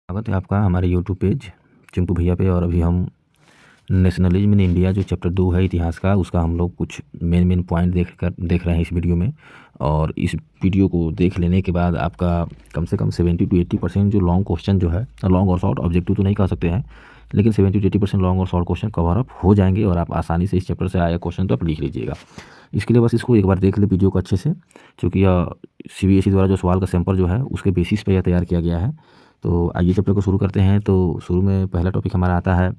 स्वागत है आपका हमारे यूट्यूब पेज चिंटू भैया पे। और अभी हम नेशनलिज्म इन इंडिया जो चैप्टर 2 है इतिहास का, उसका हम लोग कुछ मेन पॉइंट देख रहे हैं इस वीडियो में। और इस वीडियो को देख लेने के बाद आपका कम से कम 70 to 80% जो लॉन्ग क्वेश्चन जो है, लॉन्ग और शॉर्ट, ऑब्जेक्टिव तो नहीं कह सकते हैं, लेकिन 70 to 80% लॉन्ग और शॉर्ट क्वेश्चन कवर अप हो जाएंगे और आप आसानी से इस चैप्टर से आया क्वेश्चन तो आप लिख लीजिएगा। इसके लिए बस इसको एक बार देख ले वीडियो को अच्छे से, क्योंकि यह CBSE द्वारा जो सवाल का सैंपल जो है उसके बेसिस पे यह तैयार किया गया है। तो आइए चैप्टर को शुरू करते हैं। तो शुरू में पहला टॉपिक हमारा आता है,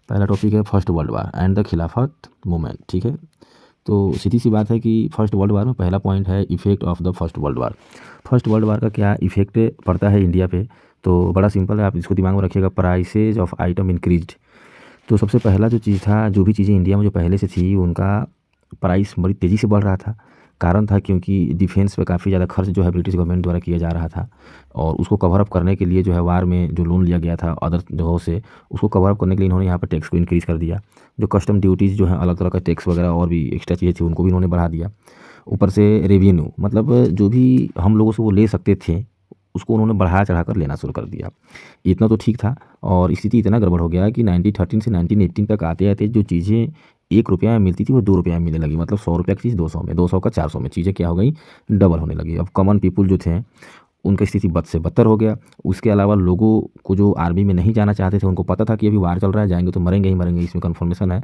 पहला टॉपिक है first world war and the खिलाफत मूवमेंट। ठीक है, तो सीधी सी बात है कि फर्स्ट वर्ल्ड वार में पहला पॉइंट है effect of the first world war. First world war का क्या इफेक्ट पड़ता है इंडिया पे, तो बड़ा सिंपल है, आप इसको दिमाग में रखिएगा। Prices of item increased. तो सबसे पहला जो चीज़ था, जो भी चीज़ें इंडिया में जो पहले से थी उनका प्राइस बड़ी तेज़ी से बढ़ रहा था। कारण था क्योंकि डिफेंस पे काफ़ी ज़्यादा खर्च जो है ब्रिटिश गवर्नमेंट द्वारा किया जा रहा था, और उसको कवर अप करने के लिए जो है वार में जो लोन लिया गया था अदर जगहों से, उसको कवर अप करने के लिए इन्होंने यहाँ पर टैक्स को इंक्रीज़ कर दिया। जो कस्टम ड्यूटीज़ जो है, अलग तरह का टैक्स वगैरह और भी एक्स्ट्रा चीज़ें थी, उनको भी इन्होंने बढ़ा दिया। ऊपर से रेवेन्यू, मतलब जो भी हम लोगों से वो ले सकते थे उसको उन्होंने बढ़ा चढ़ा कर लेना शुरू कर दिया। इतना तो ठीक था, और स्थिति इतना गड़बड़ हो गया कि 1913 से 1918 तक आते आते जो चीज़ें 1 रुपया में मिलती थी वो 2 रुपया में मिलने लगी। मतलब 100 रुपया की चीज़ 200 में, 200 का 400 में, चीज़ें क्या हो गई, डबल होने लगी। अब कॉमन पीपुल जो थे उनकी स्थिति बद से बदतर हो गया। उसके अलावा लोगों को जो आर्मी में नहीं जाना चाहते थे, उनको पता था कि अभी वार चल रहा है, जाएंगे तो मरेंगे ही मरेंगे, इसमें कन्फर्मेशन है,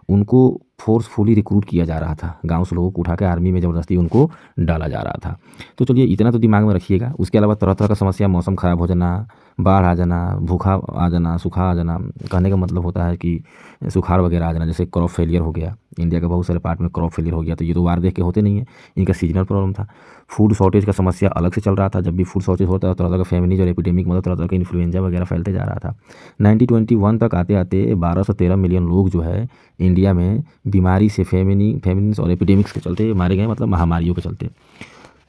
उनको फोर्सफुली रिक्रूट किया जा रहा था। गांव से लोगों को उठा के आर्मी में ज़बरदस्ती उनको डाला जा रहा था। तो चलिए इतना तो दिमाग में रखिएगा। उसके अलावा तरह तरह का समस्या, मौसम ख़राब हो जाना, बाढ़ आ जाना, भूखा आ जाना, सूखा आ जाना। कहने का मतलब होता है कि सुखाड़ वगैरह आ जाना, जैसे क्रॉप फेलियर हो गया। इंडिया के बहुत सारे पार्ट में क्रॉप फेलियर हो गया, तो ये तो वार देख के होते नहीं है, इनका सीजनल प्रॉब्लम था। फूड शॉर्टेज का समस्या अलग से चल रहा था। जब भी फूड शॉर्टेज होता है तरह तरह का फेमिनीज और एपिडेमिक, मतलब तरह तरह का इन्फ्लुएंजा वगैरह फैलते जा रहा था। 1921 तक आते आते 1213 मिलियन लोग जो है इंडिया में बीमारी से, फेमिनिन्स और एपिडेमिक्स के चलते मारे गए, मतलब महामारियों के चलते।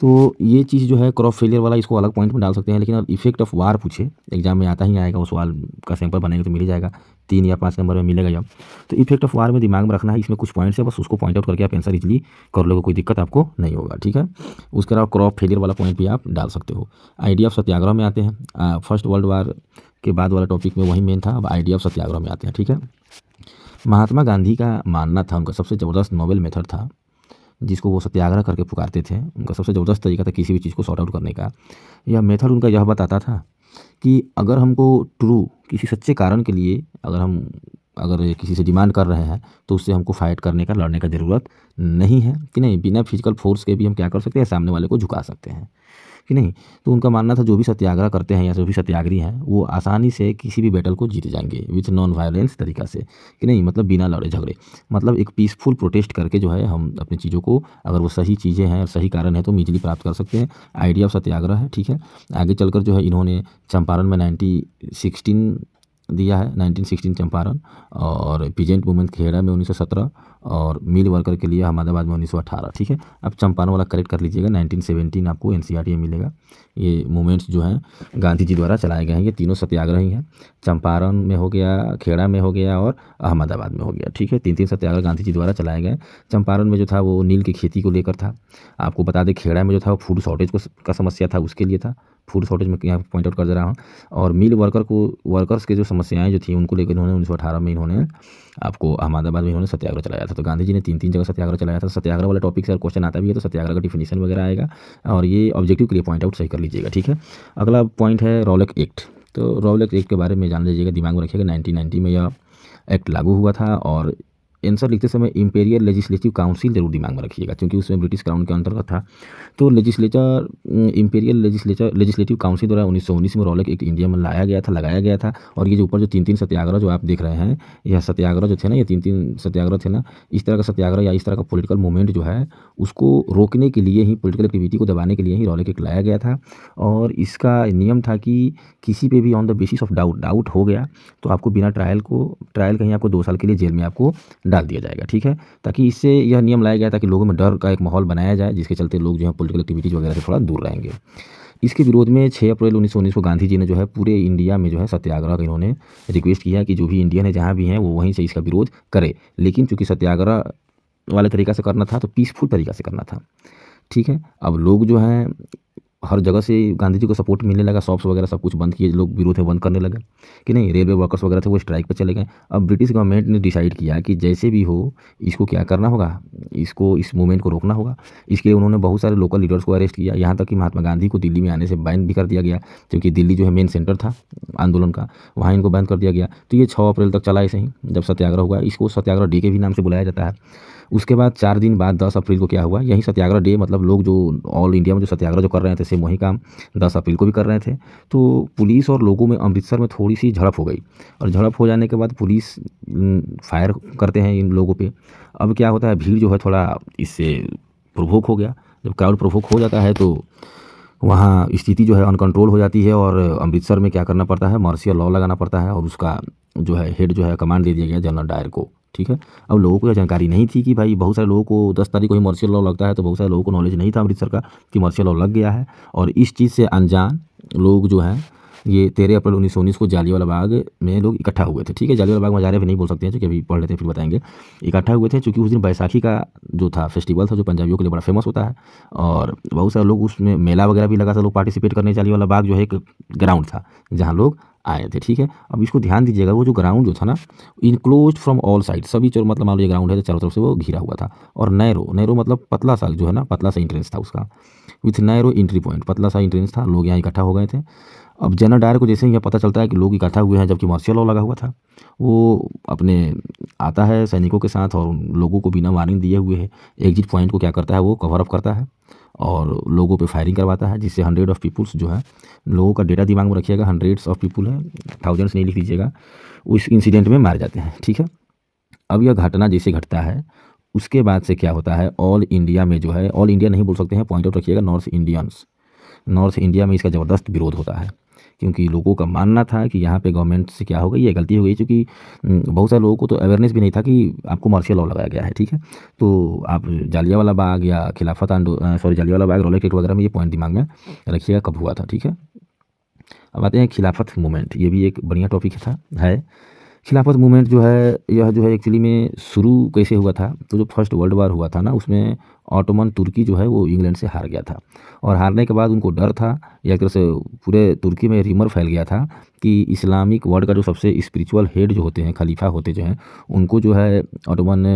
तो ये चीज़ जो है क्रॉप फेलियर वाला, इसको अलग पॉइंट में डाल सकते हैं। लेकिन अगर इफेक्ट ऑफ वार पूछे, एग्जाम में आता ही आएगा, वो सवाल का सैंपल बनेगा तो मिल ही जाएगा, 3 या 5 नंबर में मिलेगा जब। तो इफेक्ट ऑफ वार में दिमाग में रखना है, इसमें कुछ पॉइंट्स है, बस उसको पॉइंट आउट करके आप आंसर इजली कर लोगे, कोई दिक्कत आपको नहीं होगा। ठीक है, उसके अलावा क्रॉप फेलियर वाला पॉइंट भी आप डाल सकते हो। आइडिया ऑफ सत्याग्रह में आते हैं। फर्स्ट वर्ल्ड वार के बाद वाला टॉपिक में वही मेन था, अब आइडिया ऑफ सत्याग्रह में आते हैं। ठीक है, महात्मा गांधी का मानना था, उनका सबसे ज़बरदस्त नोबेल मेथड था जिसको वो सत्याग्रह करके पुकारते थे, उनका सबसे ज़बरदस्त तरीका था किसी भी चीज़ को सॉर्ट आउट करने का। यह मेथड उनका यह बताता था कि अगर हमको ट्रू, किसी सच्चे कारण के लिए अगर किसी से डिमांड कर रहे हैं तो उससे हमको फाइट करने का, लड़ने का ज़रूरत नहीं है, कि नहीं, बिना फिजिकल फोर्स के भी हम क्या कर सकते हैं, सामने वाले को झुका सकते हैं, कि नहीं। तो उनका मानना था जो भी सत्याग्रह करते हैं या जो भी सत्याग्रही हैं वो आसानी से किसी भी बैटल को जीत जाएंगे विथ नॉन वायलेंस तरीका से, कि नहीं, मतलब बिना लड़े झगड़े, मतलब एक पीसफुल प्रोटेस्ट करके जो है हम अपनी चीज़ों को, अगर वो सही चीज़ें हैं और सही कारण है तो हम इजीली प्राप्त कर सकते हैं। आइडिया ऑफ सत्याग्रह है। ठीक है, आगे चलकर जो है इन्होंने चंपारण में 1916 दिया है, 1916 चंपारण, और पीजेंट मूवमेंट खेड़ा में 1917, और मिल वर्कर के लिए अहमदाबाद में 1918। ठीक है, अब चंपारण वाला करेक्ट कर लीजिएगा, 1917 आपको NCERT में मिलेगा। ये मूवमेंट्स जो हैं गांधी जी द्वारा चलाए गए हैं, ये तीनों सत्याग्रह ही हैं। चंपारण में हो गया, खेड़ा में हो गया और अहमदाबाद में हो गया। ठीक है, 3 सत्याग्रह गांधी जी द्वारा चलाए गए। चंपारण में जो था वो नील की खेती को लेकर था। आपको बता दें खेड़ा में जो था वो फूड शॉर्टेज का समस्या था, उसके लिए था। फूड शॉर्टेज में यहाँ पॉइंट आउट कर दे रहा हूँ। और मिल वर्कर्स के जो समस्याएं जो थी उनको लेकर इन्होंने 1918 में इन्होंने आपको अहमदाबाद में इन्होंने सत्याग्रह चलाया था। तो गांधी जी ने 3 जगह सत्याग्रह चलाया था। सत्याग्रह वाले टॉपिक से अगर क्वेश्चन आता भी है तो सत्याग्रह का डिफिनीशन वगैरह आएगा, और ये ऑब्जेक्टिव के लिए पॉइंट आउट सही कर लीजिएगा। ठीक है, अगला पॉइंट है रॉलेट एक्ट। तो रॉलेट एक्ट के बारे में जान लीजिएगा, दिमाग में रखिएगा। 1990 में यह एक्ट लागू हुआ था, और आंसर लिखते समय इंपीरियल लेजिस्लेटिव काउंसिल जरूर दिमाग में रखिएगा, क्योंकि उसमें ब्रिटिश क्राउन के अंतर्गत था। तो इंपीरियल लेजिस्लेटिव काउंसिल द्वारा 1919 में रॉलेट एक्ट इंडिया में लगाया गया था। और ये जो ऊपर जो 3 सत्याग्रह जो आप देख रहे हैं, यह सत्याग्रह जो थे ना, ये 3 सत्याग्रह थे ना, इस तरह का सत्याग्रह या इस तरह का पॉलिटिकल मूवमेंट जो है उसको रोकने के लिए ही, पॉलिटिकल एक्टिविटी को दबाने के लिए ही रॉलेट एक्ट लाया गया था। और इसका नियम था कि किसी पे भी on the basis of doubt हो गया तो आपको बिना ट्रायल कहीं आपको 2 साल के लिए जेल में आपको डाल दिया जाएगा। ठीक है, ताकि इससे यह नियम लाया गया ताकि लोगों में डर का एक माहौल बनाया जाए, जिसके चलते लोग जो है पॉलिटिकल एक्टिविटीज़ वगैरह से थोड़ा दूर रहेंगे। इसके विरोध में 6 अप्रैल 1919 को गांधी जी ने जो है पूरे इंडिया में जो है सत्याग्रह का इन्होंने रिक्वेस्ट किया कि जो भी इंडियन है जहाँ भी हैं वो वहीं से इसका विरोध करे। लेकिन चूंकि सत्याग्रह वाले तरीका से करना था तो पीसफुल तरीका से करना था। ठीक है, अब लोग जो हैं हर जगह से गांधी जी को सपोर्ट मिलने लगा, शॉप्स वगैरह सब कुछ बंद किए, लोग विरोध में बंद करने लगे कि नहीं, रेलवे वर्कर्स वगैरह थे वो स्ट्राइक पर चले गए। अब ब्रिटिश गवर्नमेंट ने डिसाइड किया कि जैसे भी हो इसको क्या करना होगा, इसको इस मूवमेंट को रोकना होगा। इसके लिए उन्होंने बहुत सारे लोकल लीडर्स को अरेस्ट किया, यहाँ तक कि महात्मा गांधी को दिल्ली में आने से बैन भी कर दिया गया, क्योंकि दिल्ली जो है मेन सेंटर था आंदोलन का, वहाँ इनको बैन कर दिया गया। तो ये 6 अप्रैल तक चला ऐसे ही, जब सत्याग्रह हुआ। इसको सत्याग्रह डे के भी नाम से बुलाया जाता है। उसके बाद 4 दिन बाद 10 अप्रैल को क्या हुआ, यही सत्याग्रह डे, मतलब लोग जो ऑल इंडिया में जो सत्याग्रह जो कर रहे थे सेम वही काम 10 अप्रैल को भी कर रहे थे। तो पुलिस और लोगों में अमृतसर में थोड़ी सी झड़प हो गई, और झड़प हो जाने के बाद पुलिस फायर करते हैं इन लोगों पे। अब क्या होता है, भीड़ जो है थोड़ा इससे प्रोवोक हो गया। जब क्राउड प्रोवोक हो जाता है तो वहाँ स्थिति जो है अनकंट्रोल हो जाती है, और अमृतसर में क्या करना पड़ता है, मार्शियल लॉ लगाना पड़ता है, और उसका जो है हेड जो है कमांड दे दिया गया जनरल डायर को। ठीक है, अब लोगों को यह जानकारी नहीं थी कि भाई, बहुत सारे लोगों को 10 तारीख को ही मार्शियल लॉ लगता है, तो बहुत सारे लोगों को नॉलेज नहीं था अमृतसर का कि मार्शियल लॉ लग गया है। और इस चीज़ से अनजान लोग जो हैं, ये 13 अप्रैल 1919 को जालियांवाला बाग में लोग इकट्ठा हुए थे। ठीक है, जालियांवाला बाग मजारे भी नहीं बोल सकते हैं, क्योंकि अभी पढ़ लेते हैं फिर बताएंगे। इकट्ठा हुए थे क्योंकि उस दिन बैसाखी का जो था फेस्टिवल था, जो पंजाबियों के लिए बड़ा फेमस होता है, और बहुत सारे लोग उसमें मेला वगैरह भी लगा था, लोग पार्टिसिपेट करने। जालियांवाला बाग जो है एक ग्राउंड था जहाँ लोग आए थे। ठीक है, अब इसको ध्यान दीजिएगा, वो जो ग्राउंड जो था ना, इनक्लोज फ्रॉम ऑल साइड, सभी चोर, मतलब मान लो ये ग्राउंड है तो चारों तरफ से वो घिरा हुआ था। और नैरो मतलब पतला सा जो है ना, पतला सा इंट्रेंस था उसका, विथ नैरो एंट्री पॉइंट, पतला सा इंट्रेंस था। लोग यहाँ इकट्ठा हो गए थे। अब जनरल डायर को जैसे ही यह पता चलता है कि लोग इकट्ठा हुए हैं, जबकि मार्शियल लॉ लगा हुआ था, वो अपने आता है सैनिकों के साथ, और उन लोगों को बिना वार्निंग दिए हुए है एग्जिट पॉइंट को क्या करता है, वो कवर अप करता है और लोगों पे फायरिंग करवाता है, जिससे 100 ऑफ पीपुल्स जो है, लोगों का डेटा दिमाग में रखिएगा, 100 ऑफ पीपुल है, थाउजेंड्स नहीं लिख दीजिएगा, उस इंसिडेंट में मारे जाते हैं। ठीक है, अब यह घटना जैसे घटता है, उसके बाद से क्या होता है, ऑल इंडिया में जो है, ऑल इंडिया नहीं बोल सकते हैं, पॉइंट आउट रखिएगा, नॉर्थ इंडिया में इसका ज़बरदस्त विरोध होता है, क्योंकि लोगों का मानना था कि यहाँ पे गवर्नमेंट से क्या हो गई, ये गलती हो गई, क्योंकि बहुत सारे लोगों को तो अवेयरनेस भी नहीं था कि आपको मार्शियल लॉ लगाया गया है। ठीक है, तो आप जालियांवाला बाग या जालियांवाला बाग, रॉलेट एक्ट वगैरह में ये पॉइंट दिमाग में रखिएगा कब हुआ था। ठीक है, अब आते हैं खिलाफत मूवमेंट, ये भी एक बढ़िया टॉपिक है। खिलाफत मूवमेंट जो है, यह जो है एक्चुअली में शुरू कैसे हुआ था, तो जो फर्स्ट वर्ल्ड वार हुआ था ना, उसमें ऑटोमन तुर्की जो है वो इंग्लैंड से हार गया था, और हारने के बाद उनको डर था, या एक तरह से पूरे तुर्की में रिमर फैल गया था कि इस्लामिक वर्ल्ड का जो सबसे स्पिरिचुअल हेड जो होते हैं, खलीफा होते जो हैं, उनको जो है ऑटोमन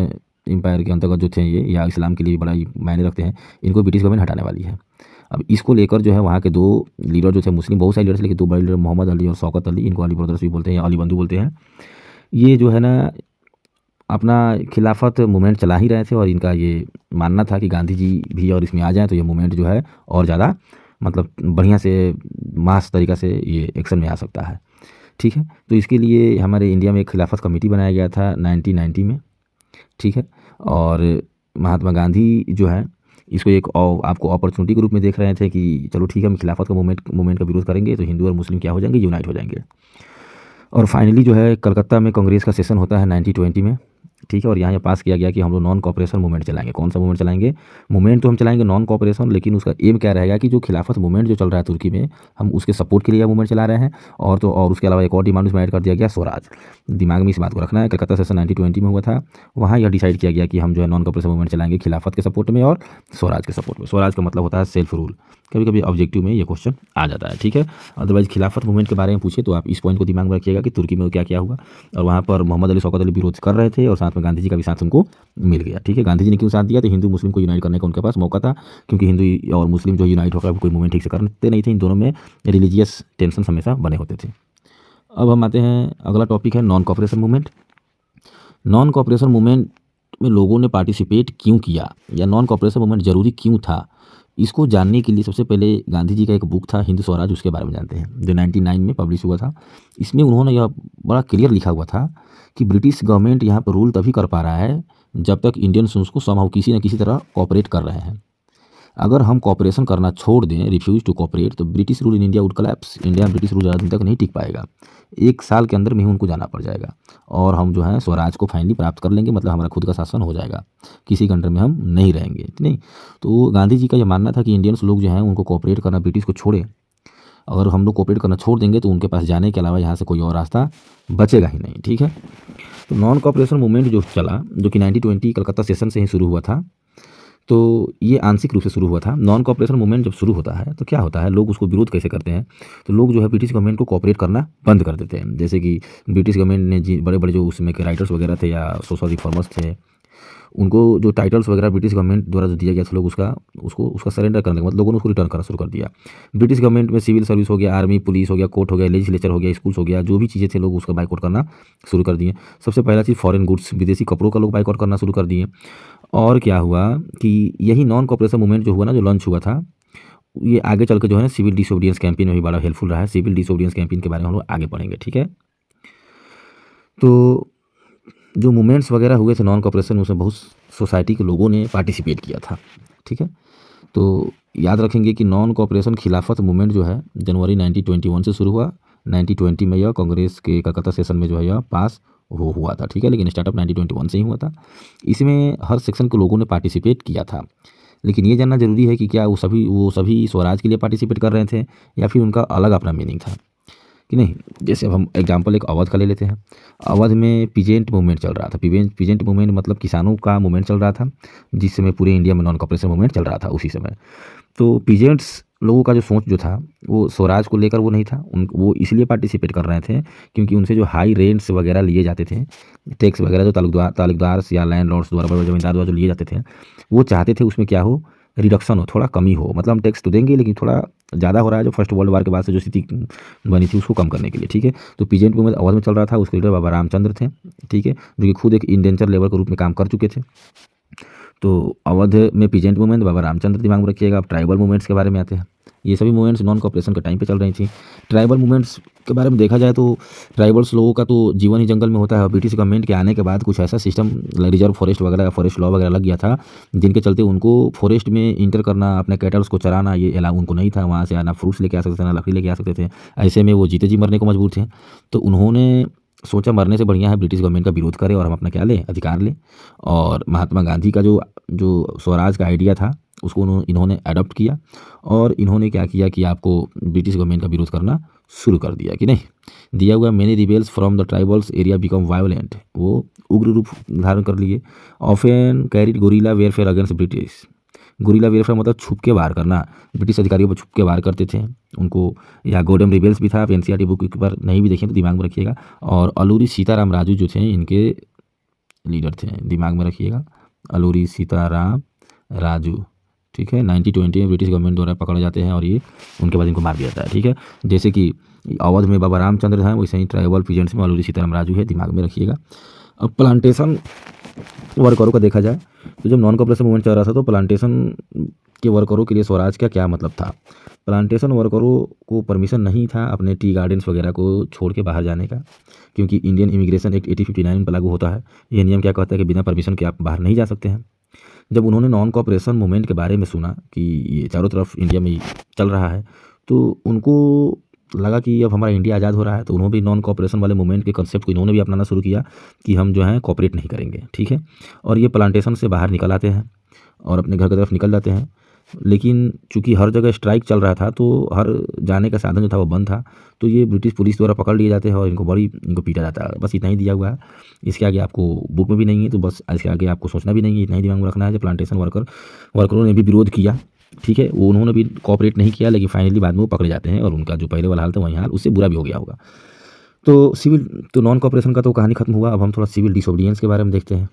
एम्पायर के अंतर्गत जो थे ये, या इस्लाम के लिए बड़ा ही मायने रखते हैं, इनको ब्रिटिश गवर्नमेंट हटाने वाली है। अब इसको लेकर जो है वहाँ के 2 लीडर जो थे, मुस्लिम बहुत सारे लीडर्स, लेकिन 2 बड़े लीडर मोहम्मद अली और शौकत अली, इनको अली ब्रदर्स भी बोलते हैं या अली बंधु बोलते हैं, ये जो है ना अपना खिलाफत मूवमेंट चला ही रहे थे, और इनका ये मानना था कि गांधी जी भी और इसमें आ जाएं तो ये मूवमेंट जो है और ज़्यादा मतलब बढ़िया से मास तरीक़ा से ये एक्शन में आ सकता है। ठीक है, तो इसके लिए हमारे इंडिया में एक खिलाफत कमेटी बनाया गया था 1990 में। ठीक है, और महात्मा गांधी जो है इसको एक आपको अपॉर्चुनिटी के रूप में देख रहे थे कि चलो ठीक है, हम खिलाफत का मूवमेंट का विरोध करेंगे तो हिंदू और मुस्लिम क्या हो जाएंगे, यूनाइट हो जाएंगे। और फाइनली जो है कलकत्ता में कांग्रेस का सेशन होता है 1920 में। ठीक है, और यहाँ पास किया गया कि हम लोग नॉन कॉपरेशन मूवमेंट चलाएंगे। कौन सा मूवमेंट चलाएंगे, मूवमेंट तो हम चलाएंगे नॉन कॉपरेशन, लेकिन उसका एम क्या रहेगा कि जो खिलाफत मूवमेंट जो चल रहा है तुर्की में, हम उसके सपोर्ट के लिए मूवमेंट चला रहे हैं। और उसके अलावा एक और डिमांड उसमें ऐड कर दिया गया, स्वराज। दिमाग में इस बात को रखना है। कलकत्ता सेशन 1920 में हुआ था, वहाँ यह डिसाइड किया गया कि हम जो है नॉन कॉपरेशन मूवमेंट चलाएंगे खिलाफत के सपोर्ट में और स्वराज के सपोर्ट में। स्वराज का मतलब होता है सेल्फ रूल। कभी कभी ऑब्जेक्टिव में ये क्वेश्चन आ जाता है। ठीक है, अदरवाइज खिलाफत मूवमेंट के बारे में पूछे तो आप इस पॉइंट को दिमाग में रखिएगा कि तुर्की में क्या क्या हुआ, और वहाँ पर मोहम्मद अली, शौकत अली विरोध कर रहे थे, और साथ में गांधी जी का भी साथ उनको मिल गया। ठीक है, गांधी जी ने क्यों साथ दिया, तो हिंदू मुस्लिम को यूनाइट करने का उनके पास मौका था, क्योंकि हिंदू और मुस्लिम जो यूनाइट होकर कोई मूवमेंट ठीक से करते नहीं थे, इन दोनों में रिलीजियस टेंशन हमेशा बने होते थे। अब हम आते हैं, अगला टॉपिक है non cooperation movement. Non cooperation movement में लोगों ने पार्टिसिपेट क्यों किया, या नॉन कॉपरेशन मूवमेंट ज़रूरी क्यों था, इसको जानने के लिए सबसे पहले गांधी जी का एक बुक था हिंद स्वराज, उसके बारे में जानते हैं, जो 1999 में पब्लिश हुआ था। इसमें उन्होंने यह बड़ा क्लियर लिखा हुआ था कि ब्रिटिश गवर्नमेंट यहाँ पर रूल तभी कर पा रहा है जब तक इंडियंस उसको समहाउ किसी न किसी तरह कॉपरेट कर रहे हैं। अगर हम कॉपरेशन करना छोड़ दें, रिफ्यूज टू कॉपरेट, तो British rule in India would collapse. India में ब्रिटिश रूल ज़्यादा दिन तक नहीं टिक पाएगा, 1 साल के अंदर में ही उनको जाना पड़ जाएगा, और हम जो है स्वराज को फाइनली प्राप्त कर लेंगे, मतलब हमारा खुद का शासन हो जाएगा, किसी कंट्री में हम नहीं रहेंगे। नहीं, तो गांधी जी का यह मानना था कि इंडियंस लोग जो हैं उनको कॉपरेट करना, ब्रिटिश को छोड़े। अगर हम लोग कॉपरेट करना छोड़ देंगे तो उनके पास जाने के अलावा यहाँ से कोई और रास्ता बचेगा ही नहीं। ठीक है, तो नॉन कॉपरेशन मूवमेंट जो चला, जो कि 1920 कलकत्ता सेशन से ही शुरू हुआ था, तो ये आंशिक रूप से शुरू हुआ था। नॉन कोऑपरेशन मूवमेंट जब शुरू होता है तो क्या होता है, लोग उसको विरोध कैसे करते हैं, तो लोग जो है ब्रिटिश गवर्नमेंट को कोऑपरेट करना बंद कर देते हैं। जैसे कि ब्रिटिश गवर्नमेंट ने जी बड़े बड़े जो उसमें के राइटर्स वगैरह थे या सोशल रिफॉर्मर्स थे, उनको जो टाइटल्स वगैरह ब्रिटिश गवर्नमेंट द्वारा जो दिया गया था, लोग उसका सरेंडर करने के बाद लोगों ने उसको रिटर्न करना शुरू कर दिया। ब्रिटिश गवर्नमेंट में सिविल सर्विस हो गया, आर्मी पुलिस हो गया, कोर्ट हो गया, लेजिस्लेचर हो गया, स्कूल्स हो गया, जो भी चीज़ें थे लोग उसका बाइकआउट करना शुरू कर दिए। सबसे पहला चीज़ फॉरेन गुड्स, विदेशी कपड़ों का लोग बाइकआउट करना शुरू कर दिए। और क्या हुआ कि यही नॉन कोऑपरेशन मूवमेंट जो हुआ ना, जो लॉन्च हुआ था, ये आगे चल के जो है ना सिविल डिसोबीडियंस कैंपेन में भी बड़ा हेल्पफुल रहा है। सिविल डिसोबीडियंस कैंपेन के बारे में हम लोग आगे पढ़ेंगे, ठीक है। तो जो मूवमेंट्स वगैरह हुए थे नॉन कोऑपरेशन, उसमें बहुत सोसाइटी के लोगों ने पार्टिसिपेट किया था, ठीक है। तो याद रखेंगे कि नॉन कोऑपरेशन खिलाफत मूवमेंट जो है जनवरी 1921 से शुरू हुआ। 1920 में यह कांग्रेस के कलकत्ता सेशन में जो है यह पास हुआ था, ठीक है, लेकिन स्टार्टअप 1921 से ही हुआ था। इसमें हर सेक्शन के लोगों ने पार्टिसिपेट किया था, लेकिन ये जानना जरूरी है कि क्या वो सभी स्वराज के लिए पार्टिसिपेट कर रहे थे या फिर उनका अलग अपना मीनिंग था कि नहीं। जैसे अब हम एग्जांपल एक अवध का ले लेते हैं। अवध में पीजेंट मूवमेंट चल रहा था। पीजेंट मूवमेंट मतलब किसानों का मूवमेंट चल रहा था, जिस समय पूरे इंडिया में नॉन कोऑपरेशन मूवमेंट चल रहा था उसी समय। तो पीजेंट्स लोगों का जो सोच जो था वो स्वराज को लेकर वो नहीं था। वो इसलिए पार्टिसिपेट कर रहे थे क्योंकि उनसे जो हाई रेंट्स वगैरह लिए जाते थे, टैक्स वगैरह जो तालुकदार या लैंड लॉर्ड्स द्वारा, बड़े जमींदार द्वारा जो लिए जाते थे, वो चाहते थे उसमें क्या हो, रिडक्शन हो, थोड़ा कमी हो। मतलब हम टैक्स तो देंगे लेकिन थोड़ा ज़्यादा हो रहा है, जो फर्स्ट वर्ल्ड वार के बाद से जो स्थिति बनी थी उसको कम करने के लिए, ठीक है। तो पीजेंट मूवमेंट अवध में चल रहा था, उसके लीडर बाबा रामचंद्र थे, ठीक है, जो कि खुद एक इंडेंचर लेबर के रूप में काम कर चुके थे। तो अवध में पीजेंट मूवमेंट, बाबा रामचंद्र दिमाग में रखिएगा। अब ट्राइबल मूवमेंट्स के बारे में आते हैं। ये सभी मूवमेंट्स नॉन कोऑपरेशन के टाइम पे चल रही थी। ट्राइबल मूवमेंट्स के बारे में देखा जाए तो ट्राइबल्स लोगों का तो जीवन ही जंगल में होता है। ब्रिटिश गवर्नमेंट के आने के बाद कुछ ऐसा सिस्टम रिजर्व फॉरेस्ट वगैरह, फॉरेस्ट लॉ वगैरह लग गया था, जिनके चलते उनको फॉरेस्ट में इंटर करना, अपने कैटल्स को चराना, ये अलाउ उनको नहीं था। वहाँ से ना फ्रूट्स लेके आ सकते थे, ना लकड़ी लेके आ सकते थे। ऐसे में वो जीते जी मरने को मजबूर थे। तो उन्होंने सोचा मरने से बढ़िया है ब्रिटिश गवर्नमेंट का विरोध करें और हम अपना क्या लें, अधिकार लें। और महात्मा गांधी का जो स्वराज का आइडिया था उसको इन्होंने अडॉप्ट किया और इन्होंने क्या किया कि आपको ब्रिटिश गवर्नमेंट का विरोध करना शुरू कर दिया कि नहीं। दिया हुआ many rebels from the tribals area become violent, वो उग्र रूप धारण कर लिए। Often carried guerrilla warfare against British. Guerrilla warfare मतलब छुप के वार करना, ब्रिटिश अधिकारियों पर छुप के वार करते थे उनको। या गोडम रिबेल्स भी था, आप एनसीईआरटी बुक पर नहीं भी देखें तो दिमाग में रखिएगा। और अलूरी सीताराम राजू जो थे इनके लीडर थे, दिमाग में रखिएगा, अलूरी सीताराम राजू, ठीक है। 1920 में ब्रिटिश गवर्नमेंट द्वारा पकड़े जाते हैं और ये उनके बाद इनको मार दिया जाता है, ठीक है। जैसे कि अवध में बाबा रामचंद्र हैं, वैसे ही ट्राइबल पीजेंट्स में अलूरी सीताराम राजू है, दिमाग में रखिएगा। अब प्लांटेशन वर्करों का देखा जाए तो जब नॉन कोऑपरेशन मूवमेंट चल रहा था तो प्लांटेशन के वर्करों के लिए स्वराज का क्या मतलब था। प्लांटेशन वर्करों को परमिशन नहीं था अपने टी गार्डन्स वगैरह को छोड़ के बाहर जाने का, क्योंकि इंडियन इमिग्रेशन एक्ट 1859 पर लागू होता है। ये नियम क्या कहता है कि बिना परमिशन के आप बाहर नहीं जा सकते हैं। जब उन्होंने नॉन कोऑपरेशन मूवमेंट के बारे में सुना कि ये चारों तरफ इंडिया में चल रहा है, तो उनको लगा कि अब हमारा इंडिया आज़ाद हो रहा है, तो उन्होंने भी नॉन कोऑपरेशन वाले मूवमेंट के कंसेप्ट को इन्होंने भी अपनाना शुरू किया कि हम जो है कोऑपरेट नहीं करेंगे, ठीक है। और ये प्लांटेशन से बाहर निकल आते हैं और अपने घर की तरफ निकल जाते हैं। लेकिन चूंकि हर जगह स्ट्राइक चल रहा था तो हर जाने का साधन जो था वो बंद था, तो ये ब्रिटिश पुलिस द्वारा पकड़ लिए जाते हैं और इनको पीटा जाता है। बस इतना ही दिया हुआ है, इसके आगे आपको बुक में भी नहीं है, तो बस इसके आगे आपको सोचना भी नहीं है, इतना ही दिमाग में रखना है। जो प्लांटेशन वर्करों ने भी विरोध किया, ठीक है, वो उन्होंने भी कोऑपरेट नहीं किया, लेकिन फाइनली बाद में वो पकड़े जाते हैं और उनका जो पहले वाला हाल था वही हाल उससे बुरा भी हो गया होगा। तो नॉन कोऑपरेशन का तो कहानी खत्म हुआ। अब हम थोड़ा सिविल डिसोबीडियंस के बारे में देखते हैं।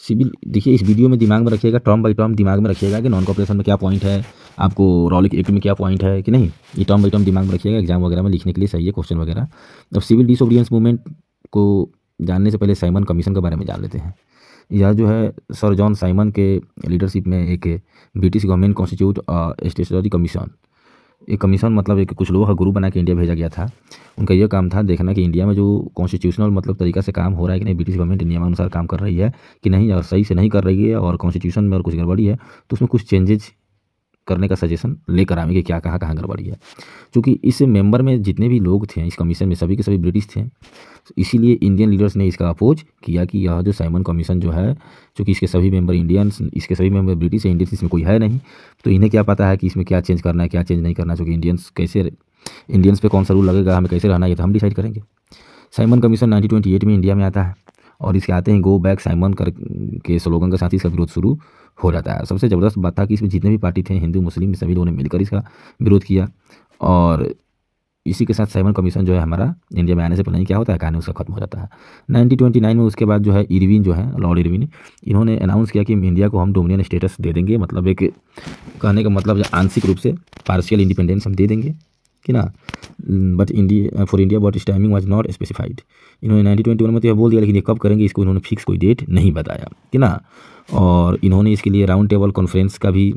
सिविल देखिए, इस वीडियो में दिमाग में रखिएगा, टर्म बाई टर्म दिमाग में रखिएगा कि नॉन कोऑपरेशन में क्या पॉइंट है, आपको रॉलिक एक्ट में क्या पॉइंट है कि नहीं। ये टर्म बाई टर्म दिमाग में रखिएगा, एग्जाम वगैरह में लिखने के लिए सही है क्वेश्चन वगैरह। अब सिविल डिसोबीडियंस मूवमेंट को जानने से पहले साइमन कमीशन के बारे में जान लेते हैं। यह जो है सर जॉन साइमन के लीडरशिप में एक British government constitute statutory commission, एक कमीशन मतलब एक कुछ लोगों का ग्रुप बना के इंडिया भेजा गया था। उनका यह काम था देखना कि इंडिया में जो कॉन्स्टिट्यूशनल मतलब तरीका से काम हो रहा है कि नहीं, ब्रिटिश गवर्नमेंट नियमानुसार काम कर रही है कि नहीं, और सही से नहीं कर रही है, और कॉन्स्टिट्यूशन में और कुछ गड़बड़ी है तो उसमें कुछ चेंजेज करने का सजेशन लेकर आएंगे कि क्या कहाँ गड़बड़ी है। क्योंकि इस मेंबर में जितने भी लोग थे इस कमीशन में सभी के सभी ब्रिटिश थे, इसीलिए इंडियन लीडर्स ने इसका अपोज किया कि यह जो साइमन कमीशन जो है, चूँकि इसके सभी मेंबर इंडियंस, इसके सभी मेंबर ब्रिटिश है, इंडियंस इसमें कोई है नहीं, तो इन्हें क्या पता है कि इसमें क्या चेंज करना है क्या चेंज नहीं करना। चूँकि इंडियंस पे कौन सा रूल लगेगा, हमें कैसे रहना है, ये तो हम डिसाइड करेंगे। साइमन कमीशन 1928 में इंडिया में आता है और इसके आते ही गो बैक साइमन कर के स्लोगन के साथ ही इसका विरोध शुरू हो जाता है। सबसे ज़बरदस्त बात था कि इसमें जितने भी पार्टी थे, हिंदू मुस्लिम सभी लोगों ने मिलकर इसका विरोध किया। और इसी के साथ साइमन कमीशन जो है हमारा इंडिया में आने से पहले ही क्या होता है, कहानी उसका खत्म हो जाता है 1929 में। उसके बाद जो है इरविन जो है, लॉर्ड इरविन, इन्होंने अनाउंस किया कि इंडिया को हम डोमिनियन स्टेटस दे देंगे। मतलब एक कहने का मतलब आंशिक रूप से पार्शियल इंडिपेंडेंस हम दे देंगे कि ना, बट इंडिया बट इस टाइमिंग वाज नॉट स्पेसिफाइड। इन्होंने 1921 में तो यह बोल दिया, लेकिन ये कब करेंगे इसको इन्होंने फिक्स कोई डेट नहीं बताया कि ना। और इन्होंने इसके लिए राउंड टेबल कॉन्फ्रेंस का भी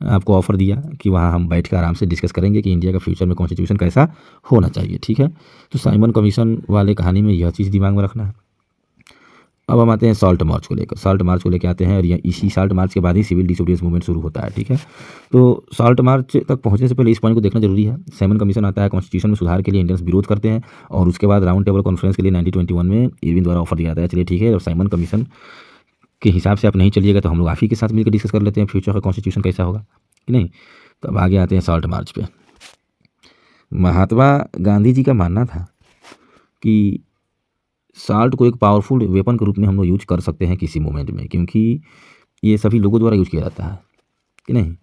आपको ऑफ़र दिया कि वहाँ हम बैठ कर आराम से डिस्कस करेंगे कि इंडिया का फ्यूचर में कॉन्स्टिट्यूशन कैसा होना चाहिए, ठीक है। तो साइमन कमीशन वाले कहानी में यह चीज़ दिमाग में रखना है। अब हम आते हैं सॉल्ट मार्च को लेकर। सॉल्ट मार्च को लेकर आते हैं और इसी सॉल्ट मार्च के बाद ही सिविल डिसोबीडियंस मूवमेंट शुरू होता है, ठीक है। तो सॉल्ट मार्च तक पहुंचने से पहले इस पॉइंट को देखना जरूरी है। साइमन कमीशन आता है, कॉन्स्टिट्यूशन में सुधार के लिए इंडियंस विरोध करते हैं, और उसके बाद राउंड टेबल कॉन्फ्रेंस के लिए 1921 में इरविन द्वारा ऑफर दिया जाता है, चलिए ठीक है, और साइमन कमीशन के हिसाब से आप नहीं चलिएगा तो हम लोग आप ही के साथ मिलकर डिस्कस कर लेते हैं फ्यूचर का कॉन्स्टिट्यूशन कैसा होगा कि नहीं। तो अब आगे आते हैं सॉल्ट मार्च पे। महात्मा गांधी जी का मानना था कि साल्ट को एक पावरफुल वेपन के रूप में हम लोग यूज कर सकते हैं किसी मोमेंट में, क्योंकि ये सभी लोगों द्वारा यूज किया जाता है कि नहीं।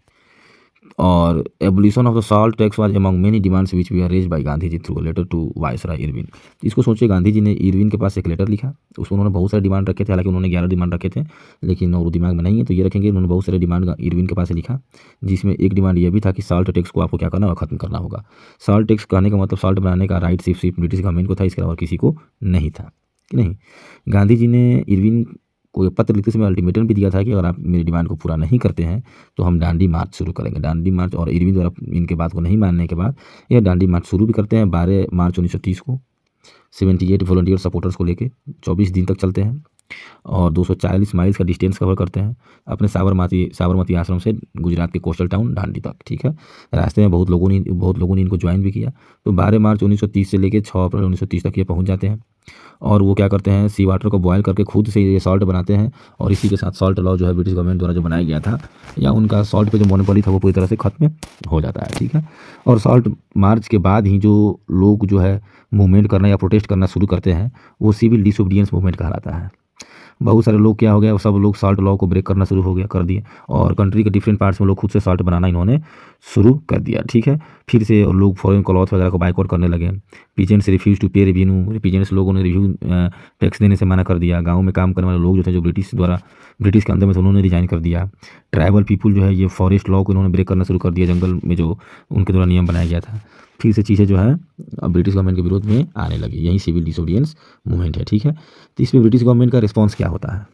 और abolition of the salt tax was among many demands which we are raised by Gandhi ji through a letter to viceroy Irwin. इसको सोचिए, गांधी जी ने इरविन के पास एक लेटर लिखा, उसमें उन्होंने बहुत सारे डिमांड रखे थे, हालांकि उन्होंने 11 डिमांड रखे थे, लेकिन वो दिमाग में नहीं है तो ये रखेंगे। उन्होंने बहुत सारे डिमांड इरविन के पास लिखा, जिसमें एक डिमांड ये भी था कि सॉल्ट टैक्स को आपको क्या करना होगा, खत्म करना होगा। सॉल्ट टैक्स कहने का मतलब सॉल्ट बनाने का राइट सिर्फ ब्रिटिश गवर्नमेंट को था, इसके अलावा किसी को नहीं था कि नहीं। गांधी जी ने इरविन को एक पत्र लिखते समय अल्टीमेटम भी दिया था कि अगर आप मेरी डिमांड को पूरा नहीं करते हैं तो हम डांडी मार्च शुरू करेंगे। डांडी मार्च, और इरविन द्वारा इनके बात को नहीं मानने के बाद यह डांडी मार्च शुरू भी करते हैं 12 मार्च 1930 को। 78 वॉलंटियर सपोर्टर्स को लेके 24 दिन तक चलते हैं और 240 माइल्स का डिस्टेंस कवर करते हैं अपने साबरमती आश्रम से गुजरात के कोस्टल टाउन दांडी तक, ठीक है। रास्ते में बहुत लोगों ने इनको ज्वाइन भी किया। तो 12 मार्च 1930 से लेकर 6 अप्रैल 1930 तक ये पहुंच जाते हैं, और वो क्या करते हैं, सी वाटर को बॉयल करके खुद से ये सॉल्ट बनाते हैं। और इसी के साथ सॉल्ट लॉ जो है ब्रिटिश गवर्नमेंट द्वारा जो बनाया गया था, या उनका सॉल्ट पे जो मोनोपोली था वो पूरी तरह से खत्म हो जाता है, ठीक है। और सॉल्ट मार्च के बाद ही जो लोग जो है मूवमेंट करना या प्रोटेस्ट करना शुरू करते हैं वो सिविल डिसोबीडियंस मूवमेंट कहलाता है। बहुत सारे लोग क्या हो गया, सब लोग सॉल्ट लॉ को ब्रेक करना शुरू हो गया कर दिए, और कंट्री के डिफरेंट पार्ट्स में लोग खुद से सॉल्ट बनाना इन्होंने शुरू कर दिया, ठीक है। फिर से और लोग फॉरेन क्लॉथ वगैरह को बाइकआउट करने लगे। पीजेंट्स रिफ्यूज टू पे रेवेन्यू, पीजेंट्स लोगों ने रिव्यू टैक्स देने से मना कर दिया। गाँव में काम करने वाले लोग जो थे, जो ब्रिटिश के अंदर में थे, उन्होंने रिजाइन कर दिया। ट्राइबल पीपुल जो है ये फॉरेस्ट लॉ को इन्होंने ब्रेक करना शुरू कर दिया, जंगल में जो उनके द्वारा नियम बनाया गया था। फिर से चीज़ें जो है अब ब्रिटिश गवर्नमेंट के विरोध में आने लगी, यही सिविल डिसोबीडियंस मूवमेंट है, ठीक है। तो इसमें ब्रिटिश गवर्नमेंट का रिस्पॉन्स क्या होता है,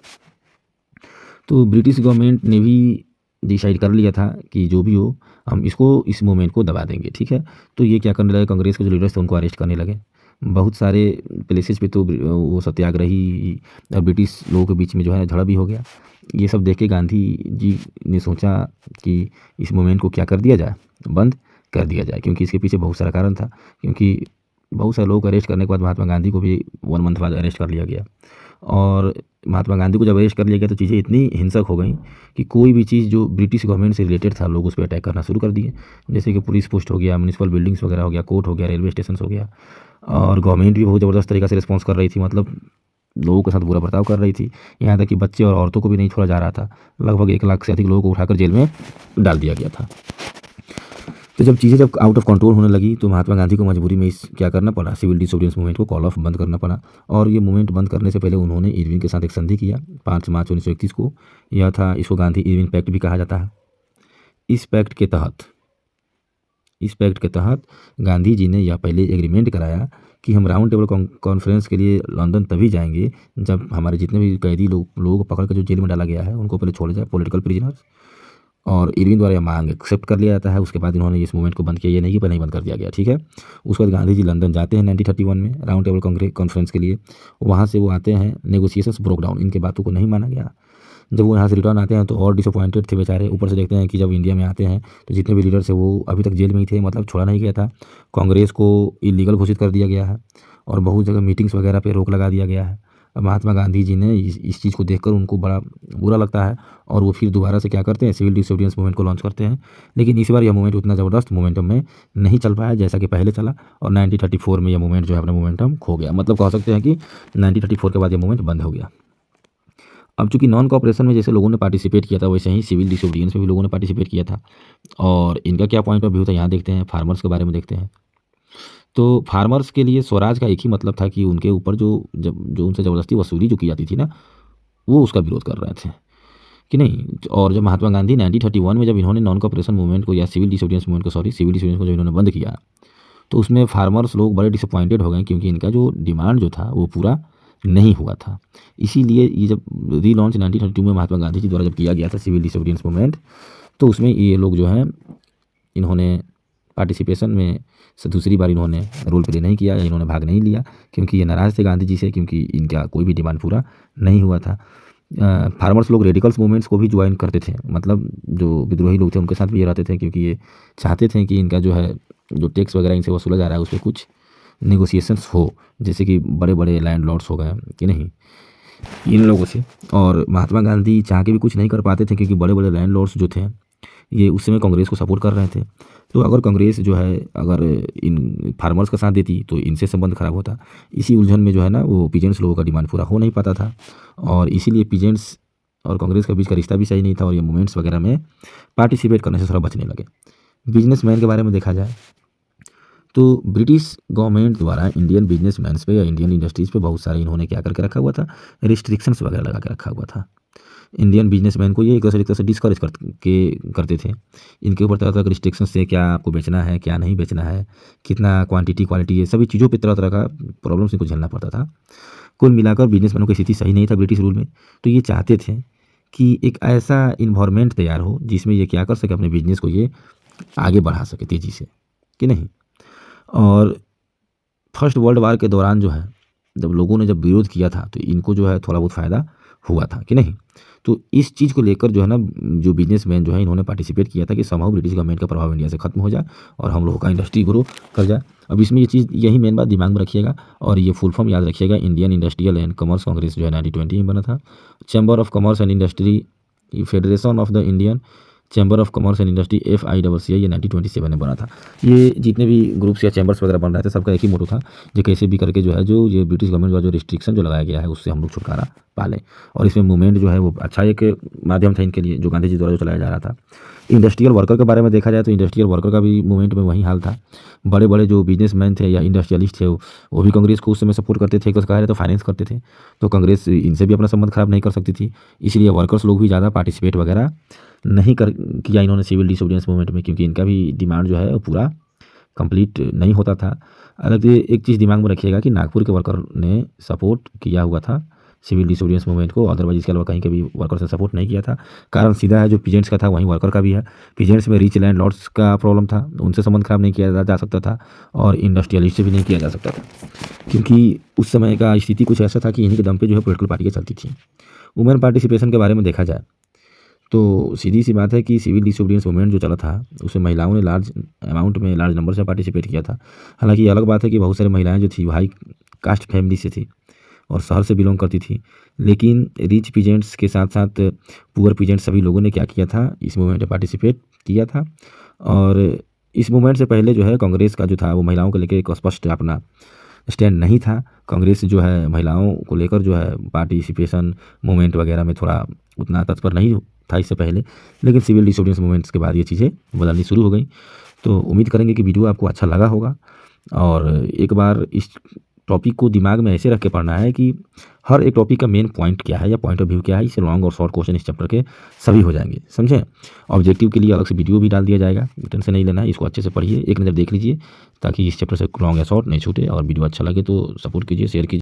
तो ब्रिटिश गवर्नमेंट ने भी डिसाइड कर लिया था कि जो भी हो हम इस मूवमेंट को दबा देंगे, ठीक है। तो ये क्या करने लगे, कांग्रेस के जो लीडर्स थे उनको अरेस्ट करने लगे। बहुत सारे प्लेसेस पे तो वो सत्याग्रही और ब्रिटिश लोगों के बीच में जो है झड़प भी हो गया। ये सब देख के गांधी जी ने सोचा कि इस मूवमेंट को क्या कर दिया जाए, बंद कर दिया जाए, क्योंकि इसके पीछे बहुत सारा कारण था। क्योंकि बहुत सारे लोग अरेस्ट करने के बाद महात्मा गांधी को भी 1 मंथ बाद अरेस्ट कर लिया गया, और महात्मा गांधी को जब अरेस्ट कर लिया गया तो चीज़ें इतनी हिंसक हो गई कि कोई भी चीज़ जो ब्रिटिश गवर्नमेंट से रिलेटेड था लोग उस पर अटैक करना शुरू कर दिए। जैसे कि पुलिस पोस्ट हो गया, म्यूनसिपल बिल्डिंग्स वगैरह हो गया, कोर्ट हो गया, रेलवे स्टेशन हो गया। और गवर्नमेंट भी बहुत ज़बरदस्त तरीक़े से रिस्पॉन्स कर रही थी, मतलब लोगों के साथ बुरा बर्ताव कर रही थी। यहाँ तक कि बच्चे और औरतों को भी नहीं छोड़ा जा रहा था। लगभग 1 लाख से अधिक लोगों को उठाकर जेल में डाल दिया गया था। तो जब आउट ऑफ कंट्रोल होने लगी तो महात्मा गांधी को मजबूरी में क्या करना पड़ा, सिविल डिसोबीडियंस मूवमेंट को कॉल ऑफ बंद करना पड़ा। और ये मूवमेंट बंद करने से पहले उन्होंने इरविन के साथ एक संधि किया 5 मार्च 1931 को। यह था, इसको गांधी इरविन पैक्ट भी कहा जाता है। इस पैक्ट के तहत गांधी जी ने यह पहले एग्रीमेंट कराया कि हम राउंड टेबल कॉन्फ्रेंस के लिए लंदन तभी जाएंगे जब हमारे जितने भी कैदी लोगों को पकड़ कर जो जेल में डाला गया है उनको पहले छोड़ा जाए, पॉलिटिकल प्रिजनर्स। और इरविन द्वारा यह मांग एक्सेप्ट कर लिया जाता है। उसके बाद इन्होंने इस मूवमेंट को बंद किया, ये नहीं कि पहले ही बंद कर दिया गया, ठीक है। उसके बाद गांधी जी लंदन जाते हैं 1931 में राउंड टेबल कॉन्फ्रेंस के लिए। वहाँ से वो आते हैं, नेगोशिएशंस ब्रोक डाउन, इनके बातों को नहीं माना गया। जब वो यहाँ से रिटर्न आते हैं तो और डिसअपॉइंटेड थे बेचारे। ऊपर से देखते हैं कि जब इंडिया में आते हैं तो जितने भी लीडर्स थे वो अभी तक जेल में ही थे, मतलब छोड़ा नहीं गया था। कांग्रेस को इलीगल घोषित कर दिया गया है और बहुत जगह मीटिंग्स वगैरह पे रोक लगा दिया गया है। महात्मा गांधी जी ने इस चीज़ को देखकर उनको बड़ा बुरा लगता है और वो फिर दोबारा से क्या करते हैं, सिविल डिसोबीडियंस मूवमेंट को लॉन्च करते हैं। लेकिन इस बार यह मूवमेंट उतना ज़बरदस्त मोमेंटम में नहीं चल पाया जैसा कि पहले चला और 1934 में यह मूवमेंट जो है अपना मोमेंटम खो गया। मतलब कह सकते हैं कि 1934 के बाद यह मूवमेंट बंद हो गया। अब चूंकि नॉन कॉपरेशन में जैसे लोगों ने पार्टिसिपेट किया था, वैसे ही सिविल डिसोबीडियंस में भी लोगों ने पार्टिसिपेट किया था। और इनका क्या पॉइंट ऑफ व्यू था यहाँ देखते हैं, फार्मर्स के बारे में देखते हैं। तो फार्मर्स के लिए स्वराज का एक ही मतलब था कि उनके ऊपर जो उनसे ज़बरदस्ती वसूली जो की जाती थी ना, वो उसका विरोध कर रहे थे कि नहीं। और जब महात्मा गांधी 1931 में जब इन्होंने नॉन कॉपरेशन मूवमेंट को या सिविल डिसोबीडियंस मूवमेंट को सिविल डिसोबीडियंस को जब इन्होंने बंद किया, तो उसमें फार्मर्स लोग बड़े डिसअपॉइंटेड हो गए क्योंकि इनका जो डिमांड जो था वो पूरा नहीं हुआ था। इसीलिए ये जब रीलॉन्च 1932 में महात्मा गांधी जी द्वारा जब किया गया था सिविल डिसोबीडियंस मूवमेंट, तो उसमें ये लोग जो हैं इन्होंने पार्टिसिपेशन में से दूसरी बार इन्होंने रोल प्ले नहीं किया या इन्होंने भाग नहीं लिया क्योंकि ये नाराज़ थे गांधी जी से, क्योंकि इनका कोई भी डिमांड पूरा नहीं हुआ था। फार्मर्स लोग रेडिकल्स मूवमेंट्स को भी ज्वाइन करते थे, मतलब जो विद्रोही लोग थे उनके साथ भी ये रहते थे क्योंकि ये चाहते थे कि इनका जो है जो टैक्स वगैरह इनसे वसूला जा रहा है उस पर कुछ नेगोशिएशंस हो, जैसे कि बड़े बड़े लैंडलॉर्ड्स हो गए कि नहीं इन लोगों से। और महात्मा गांधी चाह के भी कुछ नहीं कर पाते थे क्योंकि बड़े बड़े लैंडलॉर्ड्स जो थे ये उस समय कांग्रेस को सपोर्ट कर रहे थे। तो अगर कांग्रेस जो है अगर इन फार्मर्स का साथ देती तो इनसे संबंध खराब होता। इसी उलझन में जो है ना वो पीजेंट्स लोगों का डिमांड पूरा हो नहीं पाता था और इसीलिए पीजेंट्स और कांग्रेस के बीच का रिश्ता भी सही नहीं था और ये मूवमेंट्स वगैरह में पार्टिसिपेट करने से थोड़ा बचने लगे। बिजनेसमैन के बारे में देखा जाए तो ब्रिटिश गवर्नमेंट द्वारा इंडियन बिजनेसमैन पे या इंडियन इंडस्ट्रीज़ पे बहुत सारे इन्होंने क्या करके रखा हुआ था, रिस्ट्रिक्शंस वगैरह लगा के रखा हुआ था। इंडियन बिजनेसमैन को ये एक तरह से डिस्करेज करते थे। इनके ऊपर तरह तरह के रिस्ट्रिक्शंस थे, क्या आपको बेचना है क्या नहीं बेचना है, कितना क्वांटिटी क्वालिटी, ये सभी चीज़ों पे तरह तरह का प्रॉब्लम्स इनको झेलना पड़ता था। कुल मिलाकर बिजनेसमैनों की स्थिति सही नहीं था ब्रिटिश रूल में। तो ये चाहते थे कि एक ऐसा इन्वायरमेंट तैयार हो जिसमें ये क्या कर सके, अपने बिजनेस को ये आगे बढ़ा सके तेज़ी से कि नहीं। और फर्स्ट वर्ल्ड वार के दौरान जो है जब लोगों ने जब विरोध किया था तो इनको जो है थोड़ा बहुत फ़ायदा हुआ था कि नहीं। तो इस चीज़ को लेकर जो है ना जो बिजनेसमैन जो है इन्होंने पार्टिसिपेट किया था कि समहाउ ब्रिटिश गवर्नमेंट का प्रभाव इंडिया से खत्म हो जाए और हम लोगों का इंडस्ट्री ग्रो कर जाए। अब इसमें ये चीज़ यही मेन बात दिमाग में रखिएगा और ये फुल फॉर्म याद रखिएगा। Indian industrial and commerce Congress जो है 1920 में बना था। Chamber of commerce and industry federation of the Indian chamber of commerce and industry FICCI ये 1927 में बना था। ये जितने भी ग्रुप्स या चैम्बर्स वगैरह बन रहे थे सबका एक ही मोटो था जो कैसे भी करके जो है जो ये ब्रिटिश गवर्नमेंट द्वारा जो रिस्ट्रिक्शन जो लगाया गया है उससे हम लोग छुटकारा पा लें। और इसमें मूवमेंट जो है वो अच्छा एक माध्यम था इनके लिए जो गांधी जी द्वारा जो चलाया जा रहा था। इंडस्ट्रियल वर्कर के बारे में देखा जाए तो इंडस्ट्रियल वर्कर का भी मूवमेंट में वही हाल था। बड़े बड़े जो बिजनेसमैन थे या इंडस्ट्रियलिस्ट थे वो भी कांग्रेस को उस समय सपोर्ट करते थे, एक कहा रहे तो फाइनेंस करते थे। तो कांग्रेस इनसे भी अपना संबंध खराब नहीं कर सकती थी, इसलिए वर्कर्स लोग भी ज़्यादा पार्टिसिपेट वगैरह नहीं किया इन्होंने सिविल डिसोबीडियंस मूवमेंट में क्योंकि इनका भी डिमांड जो है वो पूरा कंप्लीट नहीं होता था। अलग एक चीज़ दिमाग में रखिएगा कि नागपुर के वर्कर ने सपोर्ट किया हुआ था सिविल डिसोबीडियंस मूवमेंट को, अदरवाइज इसके अलावा कहीं के भी वर्कर्स ने सपोर्ट नहीं किया था। कारण सीधा है, जो पीजेंट्स का था वहीं वर्कर का भी है। पीजेंट्स में रिच लैंड लॉर्ड्स का प्रॉब्लम था, उनसे संबंध खराब नहीं किया जा सकता था और इंडस्ट्रियलिस्ट से भी नहीं किया जा सकता था क्योंकि उस समय का स्थिति कुछ ऐसा था कि इन्हीं के दम पे जो है पोलिटिकल पार्टियाँ चलती थी। वुमेन पार्टिसिपेशन के बारे में देखा जाए तो सीधी सी बात है कि सिविल डिसोबीडियंस मूवमेंट जो चला था उसमें महिलाओं ने लार्ज नंबर से पार्टिसिपेट किया था। हालांकि ये अलग बात है कि बहुत सारी महिलाएं जो थी वो हाई कास्ट फैमिली से थी और शहर से बिलोंग करती थी, लेकिन रिच पीजेंट्स के साथ साथ पुअर पीजेंट्स सभी लोगों ने क्या किया था, इस मूवमेंट में पार्टिसिपेट किया था। और इस मूवमेंट से पहले जो है कांग्रेस का जो था वो महिलाओं को लेकर एक स्पष्ट अपना स्टैंड नहीं था। कांग्रेस जो है महिलाओं को लेकर जो है पार्टिसिपेशन मूवमेंट वगैरह में थोड़ा उतना तत्पर नहीं था इससे पहले, लेकिन सिविल डिसोबीडियंस मूवमेंट्स के बाद ये चीज़ें बदलनी शुरू हो गई। तो उम्मीद करेंगे कि वीडियो आपको अच्छा लगा होगा और एक बार इस टॉपिक को दिमाग में ऐसे रख के पढ़ना है कि हर एक टॉपिक का मेन पॉइंट क्या है या पॉइंट ऑफ व्यू क्या है। इससे लॉन्ग और शॉर्ट क्वेश्चन इस चैप्टर के सभी हो जाएंगे, समझे। ऑब्जेक्टिव के लिए अलग से वीडियो भी डाल दिया जाएगा, टेंशन नहीं लेना है। इसको अच्छे से पढ़िए, एक नज़र देख लीजिए ताकि इस चैप्टर से लॉन्ग या शॉर्ट नहीं छूटे। और वीडियो अच्छा लगे तो सपोर्ट कीजिए, शेयर कीजिए।